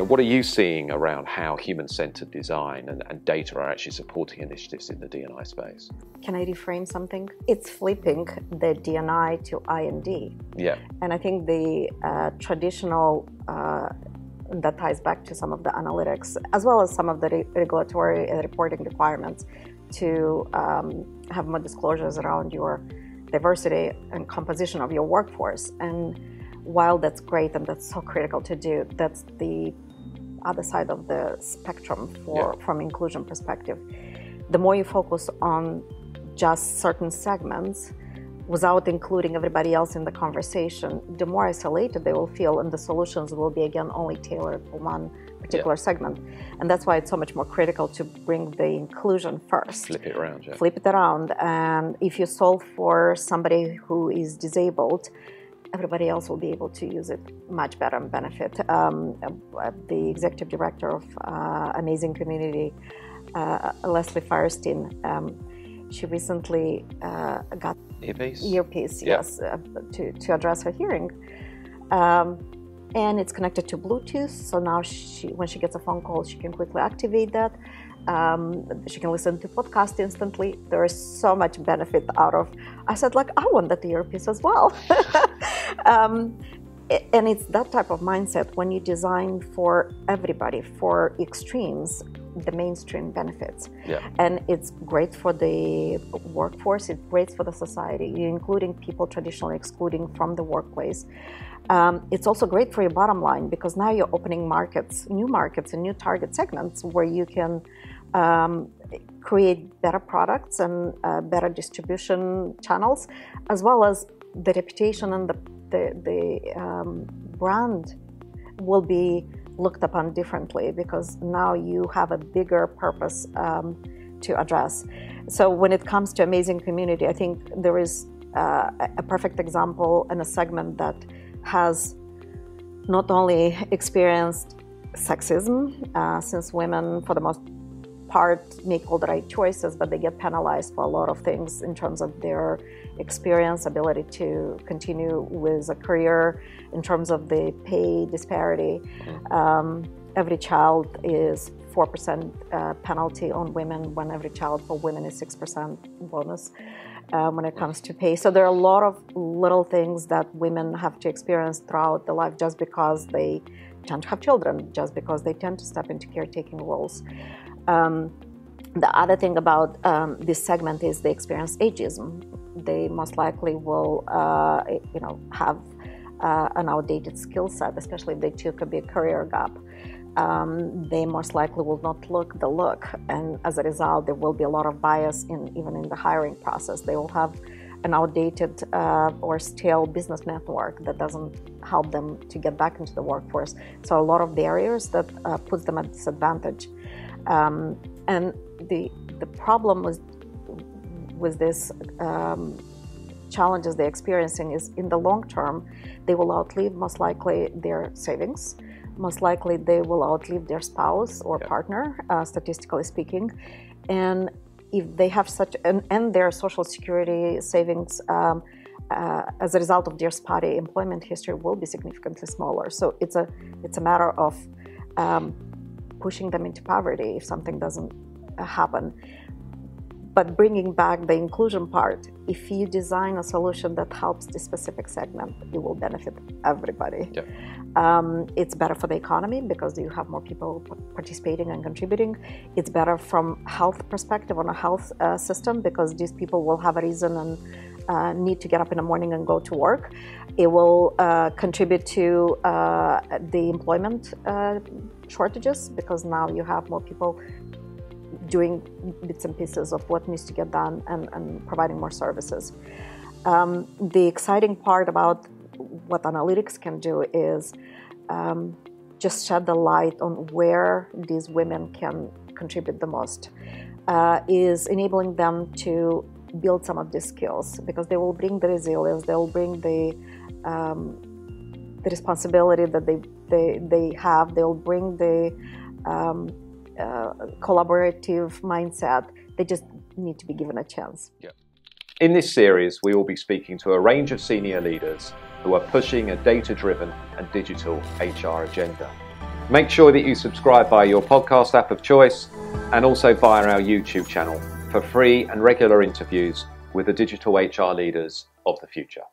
what are you seeing around how human-centered design and data are actually supporting initiatives in the D&I space? Can I reframe something? It's flipping the D&I to I&D. Yeah. And I think the traditional, that ties back to some of the analytics, as well as some of the regulatory and reporting requirements to have more disclosures around your diversity and composition of your workforce. And while that's great and that's so critical to do, that's the other side of the spectrum from inclusion perspective. The more you focus on just certain segments without including everybody else in the conversation, the more isolated they will feel, and the solutions will be, again, only tailored for one particular segment. And that's why it's so much more critical to bring the inclusion first. Flip it around, yeah. Flip it around. And if you solve for somebody who is disabled, everybody else will be able to use it much better and benefit. The executive director of Amazing Community, Leslie Firestein, she recently got earpiece, yes, to address her hearing. And it's connected to Bluetooth, so now when she gets a phone call, she can quickly activate that. She can listen to podcasts instantly. There is so much benefit out of. I said, like, I want that earpiece as well. And it's that type of mindset when you design for everybody, for extremes, the mainstream benefits. Yeah. And it's great for the workforce, it's great for the society. You're including people traditionally excluding from the workplace. It's also great for your bottom line because now you're opening markets and new target segments where you can create better products and better distribution channels, as well as the reputation and the brand will be looked upon differently because now you have a bigger purpose to address. So when it comes to Amazing Community, I think there is a perfect example in a segment that has not only experienced sexism, since women, for the most part, make all the right choices, but they get penalized for a lot of things in terms of their experience, ability to continue with a career, in terms of the pay disparity. Every child is 4% penalty on women, when every child for women is 6% bonus when it comes to pay. So there are a lot of little things that women have to experience throughout their life just because they tend to have children, just because they tend to step into caretaking roles. The other thing about this segment is they experience ageism. They most likely will, have an outdated skill set, especially if they took a big career gap. They most likely will not look the look, and as a result, there will be a lot of bias even in the hiring process. They will have an outdated or stale business network that doesn't help them to get back into the workforce. So a lot of barriers that puts them at disadvantage. And the problem with this challenges they're experiencing is in the long term, they will outlive most likely their savings. Most likely they will outlive their spouse or partner, statistically speaking. And if they have and their social security savings as a result of their spotty employment history will be significantly smaller. So it's a matter of pushing them into poverty if something doesn't happen. But bringing back the inclusion part, if you design a solution that helps the specific segment, it will benefit everybody. Yeah. It's better for the economy because you have more people participating and contributing. It's better from health perspective on a health system because these people will have a reason and need to get up in the morning and go to work. It will contribute to the employment shortages because now you have more people doing bits and pieces of what needs to get done and providing more services. The exciting part about what analytics can do is just shed the light on where these women can contribute the most, is enabling them to build some of these skills because they will bring the resilience, they will bring the responsibility that they have, they will bring the collaborative mindset. They just need to be given a chance. Yeah. In this series, we will be speaking to a range of senior leaders who are pushing a data-driven and digital HR agenda. Make sure that you subscribe via your podcast app of choice and also via our YouTube channel for free and regular interviews with the digital HR leaders of the future.